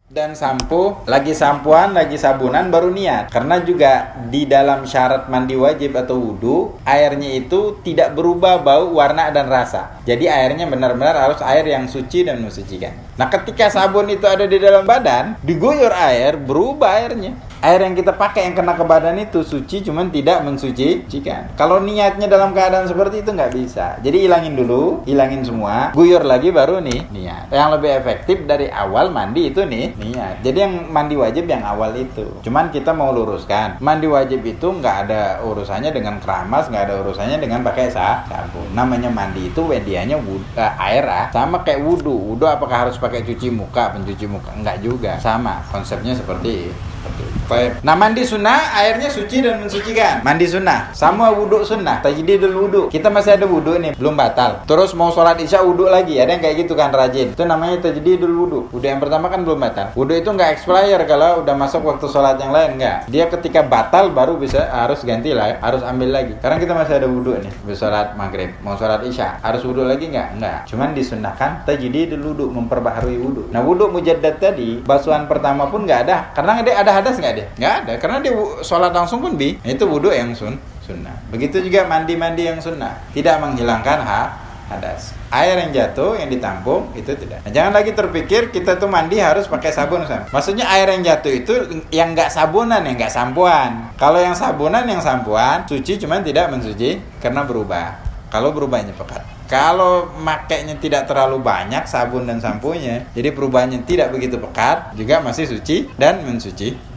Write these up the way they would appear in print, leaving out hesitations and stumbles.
Dan sampo, lagi sampoan, lagi sabunan baru niat. Karena juga di dalam syarat mandi wajib atau wudu, airnya itu tidak berubah bau, warna, dan rasa. Jadi airnya benar-benar harus air yang suci dan mensucikan. Nah, ketika sabun itu ada di dalam badan, diguyur air, berubah airnya. Air yang kita pakai yang kena ke badan itu suci, cuman tidak mensucikan. Kalau niatnya dalam keadaan seperti itu nggak bisa. Jadi hilangin dulu, hilangin semua, guyur lagi baru nih niat. Yang lebih efektif dari awal mandi itu nih niat. Jadi yang mandi wajib yang awal itu. Cuman kita mau luruskan, mandi wajib itu nggak ada urusannya dengan keramas, nggak ada urusannya dengan pakai sabun. Namanya mandi itu medianya air sama kayak wudu. Wudu apakah harus pakai cuci muka, pencuci muka? Enggak juga. Sama konsepnya seperti itu. Nah, mandi sunnah airnya suci dan mensucikan. Mandi sunnah sama wudu sunnah, tajdidul wudu. Kita masih ada wudu nih, belum batal. Terus mau sholat isya wudu lagi, ada yang kayak gitu kan, rajin. Itu namanya tajdidul wudu. Wudu yang pertama kan belum batal. Wudu itu nggak expire kalau udah masuk waktu sholat yang lain, nggak. Dia ketika batal baru bisa harus ganti lah, harus ambil lagi. Sekarang kita masih ada wudu nih, habis sholat maghrib, mau sholat isya, harus wudu lagi nggak? Nggak. Cuman disunnahkan tajdidul wudu, memperbaharui wudu. Nah, wudu mujaddad tadi, basuhan pertama pun nggak ada, karena dia ada hadas nggak dia? Nggak ada, karena dia sholat langsung pun itu wudu yang sunnah. Begitu juga mandi-mandi yang sunnah, tidak menghilangkan hadas. Air yang jatuh, yang ditampung itu tidak. Nah, jangan lagi terpikir kita tuh mandi harus pakai sabun. Maksudnya air yang jatuh itu yang nggak sabunan, yang nggak sampoan. Kalau yang sabunan, yang sampoan suci, cuman tidak mensuci karena berubah. Kalau berubahnya pekat. Kalau makainya tidak terlalu banyak sabun dan sampunya, jadi perubahannya tidak begitu pekat, juga masih suci dan mensuci.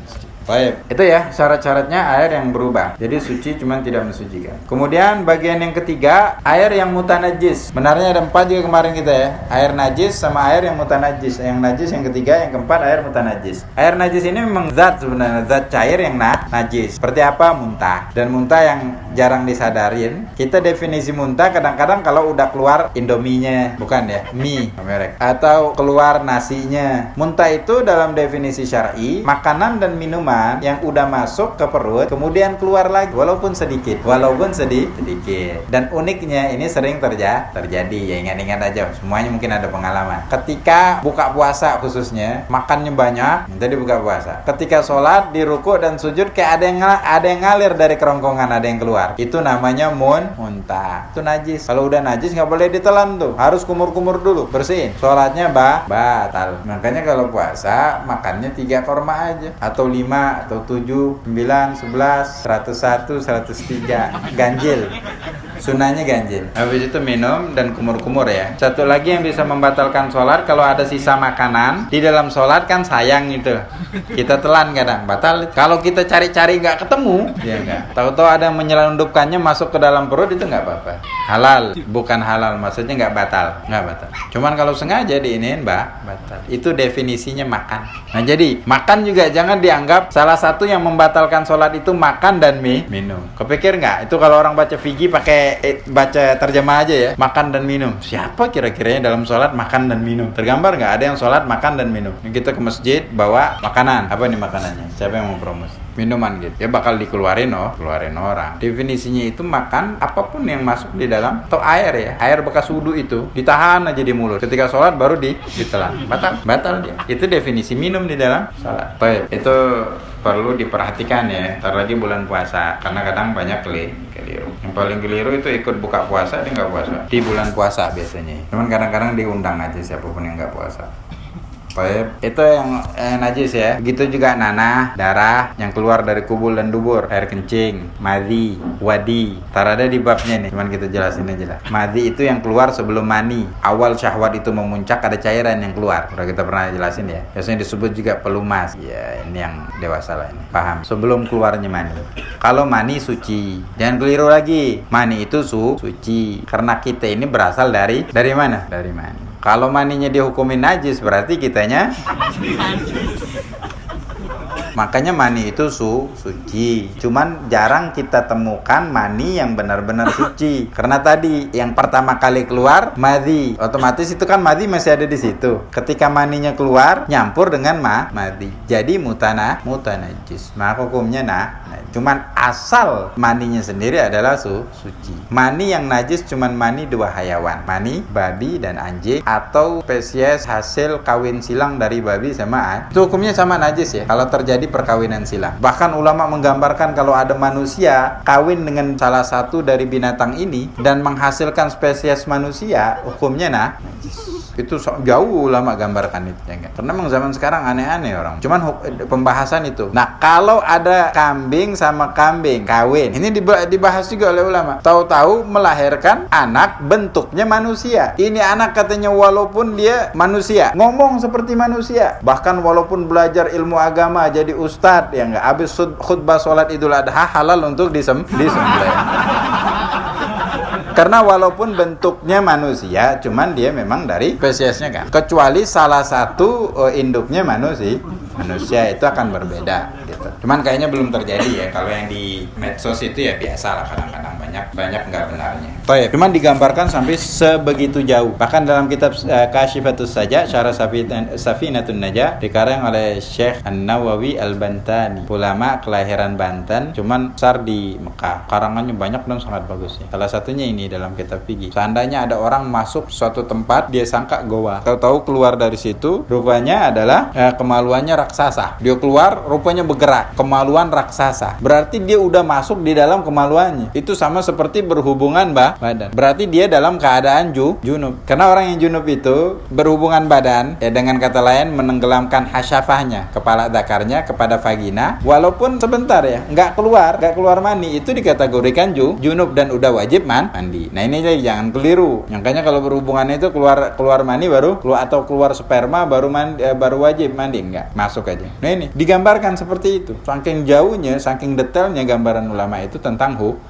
Baik, itu ya syarat-syaratnya air yang berubah. Jadi suci cuman tidak mensucikan. Kemudian bagian yang ketiga, air yang mutanajis. Benarnya ada 4 juga kemarin kita ya. Air najis sama air yang mutanajis. Yang najis yang ketiga, yang keempat air mutanajis. Air najis ini memang zat sebenarnya, zat cair yang najis. Seperti apa? Muntah. Dan muntah yang jarang disadarin. Kita definisi muntah kadang-kadang kalau udah keluar Indominya, bukan ya, mie merek, atau keluar nasinya. Muntah itu dalam definisi syar'i, makanan dan minuman yang udah masuk ke perut kemudian keluar lagi walaupun sedikit dan uniknya ini sering terjadi ya, ingat-ingat aja, semuanya mungkin ada pengalaman. Ketika buka puasa khususnya makannya banyak, jadi buka puasa, ketika sholat di ruku dan sujud kayak ada yang ngalir dari kerongkongan, ada yang keluar, itu namanya muntah. Itu najis. Kalau udah najis nggak boleh ditelan tuh, harus kumur-kumur dulu, bersihin, sholatnya batal. Makanya kalau puasa makannya 3 korma aja, atau 5 atau 7, 9, 11, 101, 103, ganjil. Sunahnya ganjil. Habis itu minum dan kumur-kumur ya. Satu lagi yang bisa membatalkan sholat, kalau ada sisa makanan di dalam sholat kan sayang itu. Kita telan kadang, batal. Kalau kita cari-cari nggak ketemu, ya nggak. Tahu-tahu ada yang menyelundupkannya masuk ke dalam perut, itu nggak apa-apa. Halal, bukan halal, maksudnya nggak batal. Cuman kalau sengaja diinin, batal. Itu definisinya makan. Nah, jadi makan juga jangan dianggap salah satu yang membatalkan sholat itu makan dan minum. Kepikir nggak? Itu kalau orang baca fikih pakai baca terjemah aja ya, makan dan minum. Siapa kira-kiranya dalam sholat makan dan minum? Tergambar nggak ada yang sholat makan dan minum? Kita ke masjid bawa makanan. Apa nih makanannya? Siapa yang mau promosi? Minuman gitu. Ya bakal keluarin orang. Definisinya itu makan apapun yang masuk di dalam, atau air ya. Air bekas wudu itu ditahan aja di mulut. Ketika sholat baru ditelan. Batal dia. Itu definisi minum di dalam sholat. Baik, itu perlu diperhatikan ya. Ntar lagi bulan puasa, karena kadang banyak keliru. Yang paling keliru itu ikut buka puasa, dia nggak puasa. Di bulan puasa biasanya. Cuman kadang-kadang diundang aja siapapun yang nggak puasa. Baik, itu yang najis ya. Begitu juga nanah, darah yang keluar dari kubul dan dubur, air kencing, madhi, wadi. Ntar ada di babnya nih, cuman kita jelasin aja lah. Madhi itu yang keluar sebelum mani. Awal syahwat itu memuncak, ada cairan yang keluar. Udah kita pernah jelasin ya. Biasanya disebut juga pelumas. Ya, ini yang dewasa lah ini. Paham? Sebelum keluarnya mani. Kalau mani suci. Jangan keliru lagi. Mani itu suci. Karena kita ini berasal dari mana? Dari mani. Kalau maninya dihukumin najis, berarti kitanya Makanya mani itu suci. Cuman jarang kita temukan mani yang benar-benar suci. Karena tadi yang pertama kali keluar madhi, otomatis itu kan madhi masih ada di situ. Ketika maninya keluar nyampur dengan madhi. Jadi mutanajis. Maka hukumnya cuman asal maninya sendiri adalah suci. Mani yang najis cuman mani dua hayawan. Mani babi dan anjing atau spesies hasil kawin silang dari babi sama anjing. Itu hukumnya sama najis ya kalau terjadi perkawinan silang. Bahkan ulama menggambarkan kalau ada manusia kawin dengan salah satu dari binatang ini dan menghasilkan spesies manusia, hukumnya najis. Itu jauh ulama gambarkan itu ya kan? Karena memang zaman sekarang aneh-aneh orang. Cuman pembahasan itu. Nah, kalau ada kambing sama kambing kawin, ini dibahas juga oleh ulama. Tahu-tahu melahirkan anak bentuknya manusia. Ini anak katanya walaupun dia manusia, ngomong seperti manusia. Bahkan walaupun belajar ilmu agama jadi ustadz ya enggak, habis khutbah sholat Idul Adha halal untuk disembelih. Karena walaupun bentuknya manusia, cuman dia memang dari spesiesnya kan. Kecuali salah satu induknya manusia itu akan berbeda gitu. Cuman kayaknya belum terjadi ya. Kalau yang di medsos itu ya biasa lah, kadang-kadang banyak nggak benarnya. Baik, cuman digambarkan sampai sebegitu jauh. Bahkan dalam kitab Kashifatus Saja, Syarah Safinatun Najah dikarang oleh Syekh An-Nawawi Al-Bantani, ulama kelahiran Banten, cuman besar di Mekah. Karangannya banyak dan sangat bagus ya. Salah satunya ini dalam kitab fikih. Seandainya ada orang masuk suatu tempat, dia sangka goa. Tahu-tahu keluar dari situ, rupanya adalah kemaluannya raksasa. Dia keluar, rupanya bergerak. Kemaluan raksasa. Berarti dia udah masuk di dalam kemaluannya. Itu sama seperti berhubungan badan. Berarti dia dalam keadaan junub. Karena orang yang junub itu berhubungan badan, ya dengan kata lain menenggelamkan hasyafahnya, kepala dakarnya kepada vagina, walaupun sebentar ya, nggak keluar mani, itu dikategorikan junub dan udah wajib mandi. Nah ini jadi jangan keliru. Makanya kalau berhubungan itu keluar mani baru atau keluar sperma baru wajib mandi, enggak, masuk aja. Nah ini digambarkan seperti itu. Saking jauhnya, saking detailnya gambaran ulama itu tentang hukum.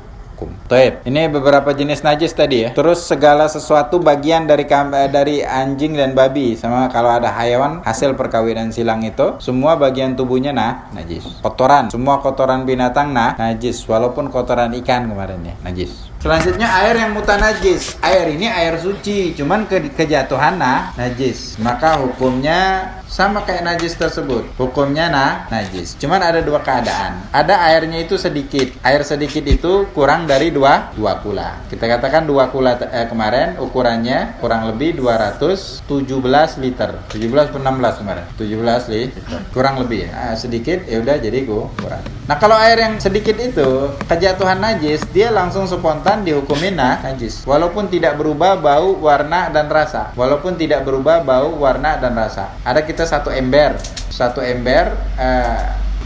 Taib. Ini beberapa jenis najis tadi ya. Terus segala sesuatu bagian dari anjing dan babi, sama kalau ada hayawan hasil perkawinan silang itu, semua bagian tubuhnya najis. Kotoran, semua kotoran binatang najis, walaupun kotoran ikan kemarin ya, najis. Selanjutnya air yang mutanajis. Air ini air suci, cuman kejatuhan najis. Maka hukumnya sama kayak najis tersebut. Hukumnya najis. Cuman ada dua keadaan. Ada airnya itu sedikit. Air sedikit itu kurang dari dua kula. Kita katakan 2 kula kemarin ukurannya kurang lebih 217 liter. 17 per 16 kemarin. 17 liter. Kurang lebih ya. Sedikit ya udah jadi kurang. Nah, kalau air yang sedikit itu kejatuhan najis, dia langsung spontan dihukumin najis. Walaupun tidak berubah bau, warna dan rasa. Ada kita satu ember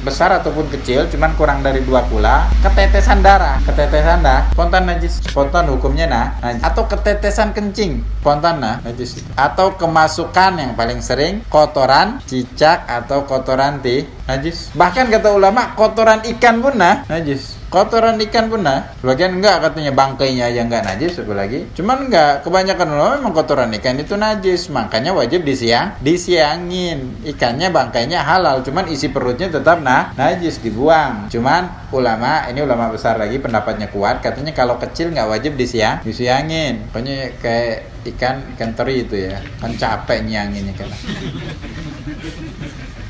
besar ataupun kecil, cuman kurang dari 2 kula, ketetesan darah, spontan najis, spontan hukumnya najis. Atau ketetesan kencing, spontan najis. Atau kemasukan yang paling sering kotoran cicak atau kotoran najis. Bahkan kata ulama kotoran ikan pun najis. Kotoran ikan pun sebagian enggak, katanya bangkainya aja enggak najis, apalagi. Cuman enggak, kebanyakan ulama memang kotoran ikan itu najis, makanya wajib disiangin. Ikannya bangkainya halal, cuman isi perutnya tetap najis, dibuang. Cuman ini ulama besar lagi pendapatnya kuat, katanya kalau kecil enggak wajib disiangin. Pokoknya kayak ikan teri itu ya, kan capek nyianginnya kan.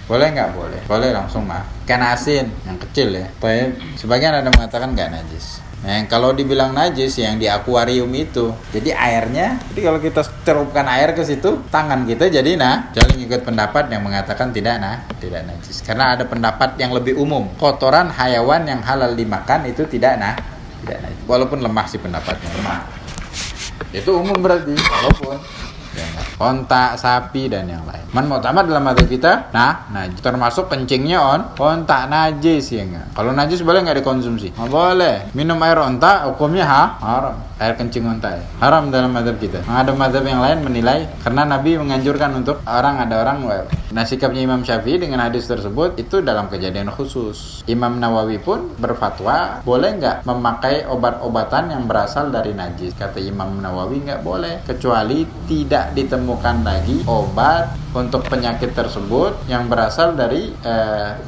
Boleh nggak? Boleh langsung ikan asin yang kecil ya. Sebagian ada mengatakan nggak najis. Nah, kalau dibilang najis yang di akuarium itu, jadi airnya, jadi kalau kita celupkan air ke situ, tangan kita jadi jangan ikut pendapat yang mengatakan tidak najis. Karena ada pendapat yang lebih umum, kotoran hayawan yang halal dimakan itu tidak najis. Walaupun lemah sih pendapatnya, lemah. Itu umum berarti, walaupun onta, sapi dan yang lain. Mu'tamad dalam madzhab kita, najis. Termasuk kencingnya onta najis ya enggak. Kalau najis boleh enggak dikonsumsi? Boleh. Minum air onta hukumnya haram. Air kencing onta ya. Haram dalam madzhab kita. Ada madzhab yang lain menilai karena Nabi menganjurkan untuk ada orang. Nah, sikapnya Imam Syafi'i dengan hadis tersebut itu dalam kejadian khusus. Imam Nawawi pun berfatwa boleh enggak memakai obat-obatan yang berasal dari najis. Kata Imam Nawawi enggak boleh kecuali tidak ditemukan menemukan lagi obat untuk penyakit tersebut yang berasal dari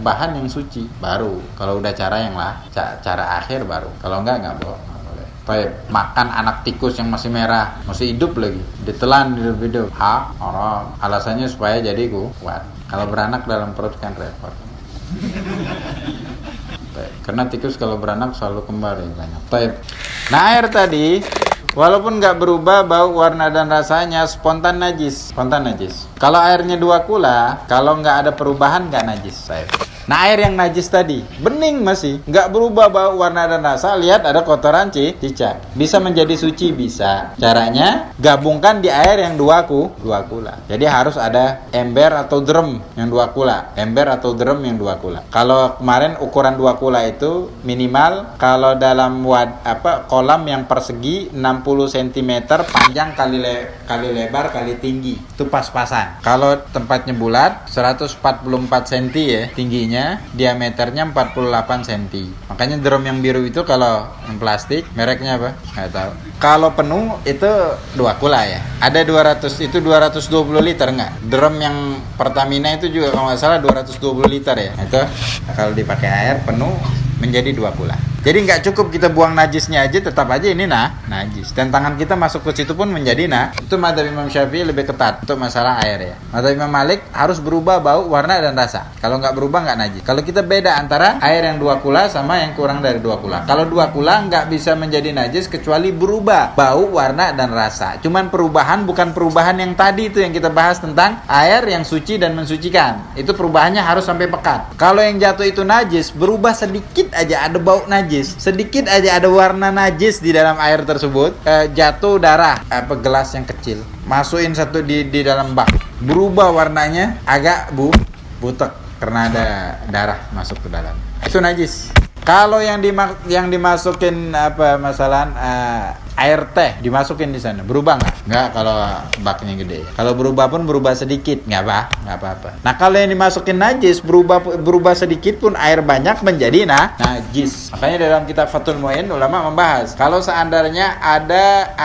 bahan yang suci. Baru kalau udah cara yang cara akhir baru. Kalau enggak boleh. Baik, makan anak tikus yang masih merah, masih hidup lagi, ditelan hidup. Haram. Alasannya supaya jadi kuat. Kalau beranak dalam perut kan repot. Baik, karena tikus kalau beranak selalu kembali banyak. Baik. Nah, air tadi walaupun nggak berubah bau, warna dan rasanya, spontan najis. Kalau airnya 2 kula, kalau nggak ada perubahan nggak najis. Baik. Nah, air yang najis tadi bening masih nggak berubah bau, warna dan rasa. Lihat ada kotoran cicak, bisa menjadi suci, bisa. Caranya gabungkan di air yang 2 kula. Jadi harus ada ember atau drum yang 2 kula. Kalau kemarin ukuran 2 kula itu minimal kalau dalam kolam yang persegi 60 cm, panjang kali lebar kali tinggi, itu pas-pasan. Kalau tempatnya bulat 144 cm ya tingginya, diameternya 48 cm. Makanya drum yang biru itu kalau yang plastik mereknya apa? Nggak tahu. Kalau penuh itu 2 kula ya. Ada 220 liter nggak? Drum yang Pertamina itu juga kalau nggak salah 220 liter ya. Itu kalau dipakai air penuh menjadi 2 kula. Jadi nggak cukup kita buang najisnya aja, tetap aja ini najis. Dan tangan kita masuk ke situ pun menjadi Itu madzhab Imam Syafi'i lebih ketat untuk masalah air ya. Madzhab Imam Malik harus berubah bau, warna dan rasa. Kalau nggak berubah nggak najis. Kalau kita beda antara air yang 2 kula sama yang kurang dari 2 kula. Kalau 2 kula nggak bisa menjadi najis kecuali berubah bau, warna dan rasa. Cuman perubahan bukan perubahan yang tadi itu yang kita bahas tentang air yang suci dan mensucikan. Itu perubahannya harus sampai pekat. Kalau yang jatuh itu najis, berubah sedikit aja ada bau najis, sedikit aja ada warna najis di dalam air tersebut, jatuh darah gelas yang kecil, masukin satu di dalam bak, berubah warnanya agak butek karena ada darah masuk ke dalam, itu najis. Kalau yang dimasukin air teh dimasukin di sana, berubah nggak? Nggak kalau baknya gede. Kalau berubah pun berubah sedikit, nggak apa-apa. Nah, kalau yang dimasukin najis berubah sedikit pun air banyak menjadi najis. Makanya dalam kitab Fathul Mu'in ulama membahas kalau seandainya ada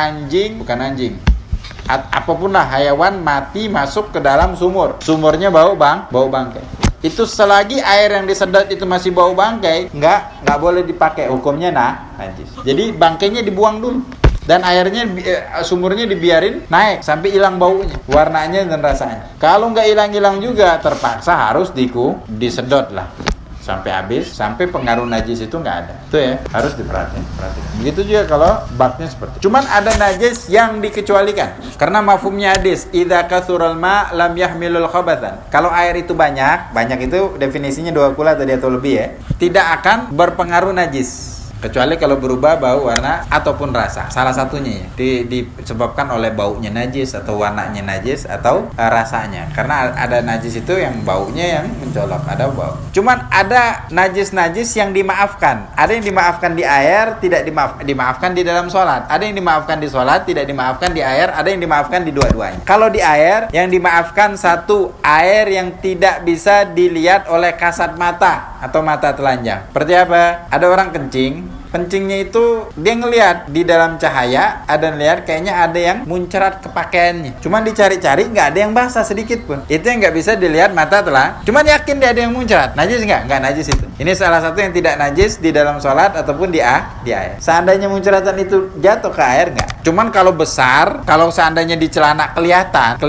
apapun lah hayawan mati masuk ke dalam sumurnya bau bangkai. Itu selagi air yang disedot itu masih bau bangkai, nggak boleh dipakai, hukumnya najis. Jadi bangkainya dibuang dulu dan airnya sumurnya dibiarin naik sampai hilang baunya, warnanya dan rasanya. Kalau nggak hilang juga terpaksa harus disedot lah sampai habis, sampai pengaruh najis itu nggak ada. Itu ya harus diperhatikan. Begitu juga kalau baknya seperti itu. Cuman ada najis yang dikecualikan karena mafhumnya hadis idza kathural ma lam yahmilul khabathan. Kalau air itu banyak itu definisinya 2 kula tadi atau lebih ya, tidak akan berpengaruh najis. Kecuali kalau berubah bau, warna ataupun rasa. Salah satunya ya disebabkan oleh baunya najis atau warnanya najis atau rasanya. Karena ada najis itu yang baunya yang mencolok, ada bau. Cuman ada najis yang dimaafkan. Ada yang dimaafkan di air, tidak dimaafkan di dalam sholat. Ada yang dimaafkan di sholat, tidak dimaafkan di air. Ada yang dimaafkan di dua-duanya. Kalau di air, yang dimaafkan satu, air yang tidak bisa dilihat oleh kasat mata atau mata telanjang. Seperti apa? Ada orang kencingnya itu dia ngelihat di dalam cahaya, ada ngelihat kayaknya ada yang muncrat ke pakaiannya. Cuman dicari-cari nggak ada yang basah sedikit pun. Itu yang nggak bisa dilihat mata telanjang. Cuman yakin dia ada yang muncrat. Najis nggak? Nggak najis itu. Ini salah satu yang tidak najis di dalam sholat ataupun di air. Seandainya muncratan itu jatuh ke air nggak? Cuman kalau besar, kalau seandainya di celana kelihatan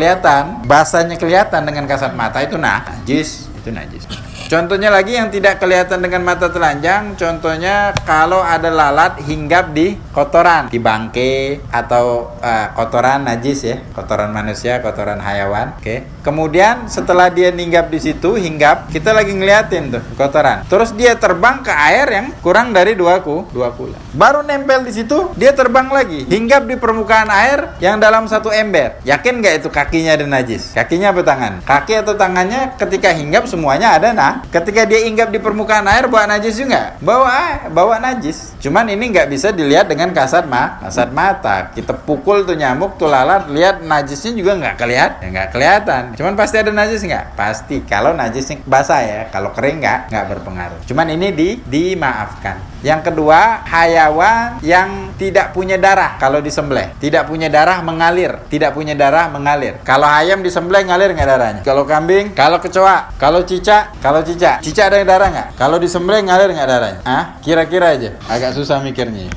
basahnya kelihatan dengan kasat mata itu najis. Itu najis. Contohnya lagi yang tidak kelihatan dengan mata telanjang, contohnya kalau ada lalat hinggap di kotoran, di bangkai atau kotoran najis ya, kotoran manusia, kotoran hayawan. Oke. Kemudian setelah dia hinggap di situ, kita lagi ngeliatin tuh kotoran. Terus dia terbang ke air yang kurang dari 2 kula. Baru nempel di situ, dia terbang lagi, hinggap di permukaan air yang dalam 1 ember. Yakin nggak itu kakinya ada najis? Kakinya apa tangan? Kaki atau tangannya ketika hinggap semuanya ada ketika dia hinggap di permukaan air bawa najis juga? Bawa najis. Cuman ini nggak bisa dilihat dengan kasat mata. Kita pukul tuh nyamuk, tuh lalat, lihat najisnya juga nggak kelihatan. Cuman pasti ada najis nggak? Pasti. Kalau najisnya basah ya, kalau kering nggak berpengaruh. Cuman ini dimaafkan. Yang kedua, hayawan yang tidak punya darah kalau disembelih. Tidak punya darah mengalir. Tidak punya darah mengalir. Kalau ayam disembelih ngalir nggak darahnya? Kalau kambing, kalau kecoa, kalau cicak ada darah nggak? Kalau disembelih ngalir nggak darahnya? Kira-kira aja. Agak susah mikirnya.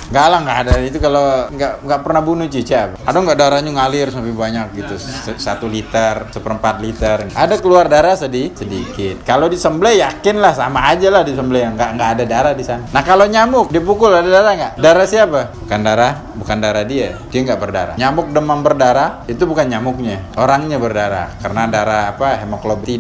Nggak lah, nggak ada itu. Kalau nggak pernah bunuh cicak, ada nggak darahnya ngalir sampai banyak gitu, 1 liter, 1/4 liter. Ada keluar darah sedikit. Kalau disembelih yakin lah sama aja lah disembelih, nggak ada darah di sana. Nah kalau nyamuk dipukul ada darah nggak? Darah siapa? Bukan darah dia nggak berdarah. Nyamuk demam berdarah itu bukan nyamuknya, orangnya berdarah karena darah hemoglobin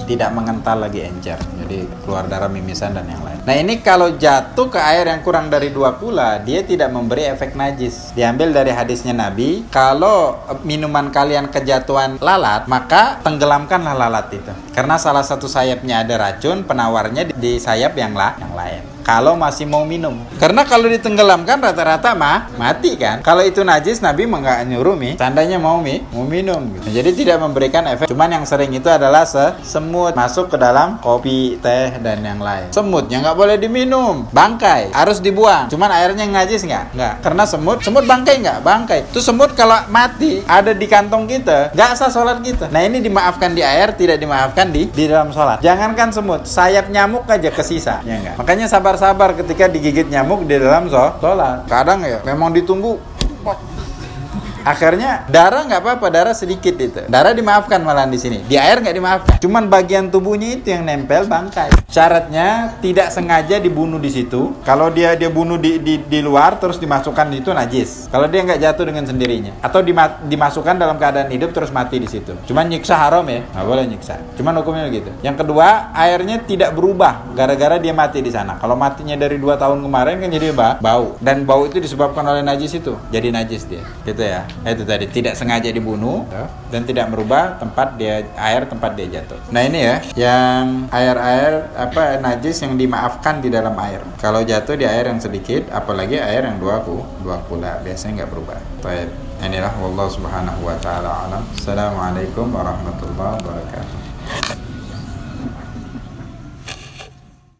tidak mengental lagi, encer. Jadi keluar darah mimisan dan yang lain. Nah ini kalau jatuh ke air yang kurang dari 2 kula, dia tidak memberi efek najis. Diambil dari hadisnya Nabi, kalau minuman kalian kejatuhan lalat, maka tenggelamkanlah lalat itu. Karena salah satu sayapnya ada racun, penawarnya di sayap yang lain. Kalau masih mau minum. Karena kalau ditenggelamkan rata-rata mati kan. Kalau itu najis, Nabi nggak nyuruh tandanya mau minum gitu. Jadi tidak memberikan efek. Cuman yang sering itu adalah semut masuk ke dalam kopi, teh dan yang lain. Semutnya nggak boleh diminum, bangkai harus dibuang. Cuman airnya najis nggak. Karena semut bangkai nggak? Bangkai. Itu semut kalau mati ada di kantong kita, nggak sah sholat kita. Nah ini dimaafkan di air, tidak dimaafkan di dalam sholat. Jangankan semut, sayap nyamuk aja kesisa, ya nggak? Makanya sabar ketika digigit nyamuk di dalam sholat. Kadang ya memang ditunggu, akhirnya darah nggak apa-apa, darah sedikit itu. Darah dimaafkan malahan di sini. Di air nggak dimaafkan. Cuman bagian tubuhnya itu yang nempel, bangkai. Syaratnya tidak sengaja dibunuh di situ. Kalau dia bunuh di luar terus dimasukkan itu najis. Kalau dia nggak jatuh dengan sendirinya, atau dimasukkan dalam keadaan hidup terus mati di situ. Cuman nyiksa haram ya, nggak boleh nyiksa. Cuman hukumnya gitu. Yang kedua, airnya tidak berubah gara-gara dia mati di sana. Kalau matinya dari 2 tahun kemarin kan jadi bau. Dan bau itu disebabkan oleh najis itu. Jadi najis dia. Gitu ya. Itu tadi tidak sengaja dibunuh dan tidak merubah tempat dia jatuh. Nah ini ya yang air najis yang dimaafkan di dalam air. Kalau jatuh di air yang sedikit, apalagi air yang 2 kula biasanya nggak berubah. Baik, inilah wallahu subhanahu wa ta'ala alam. Assalamualaikum warahmatullahi wabarakatuh.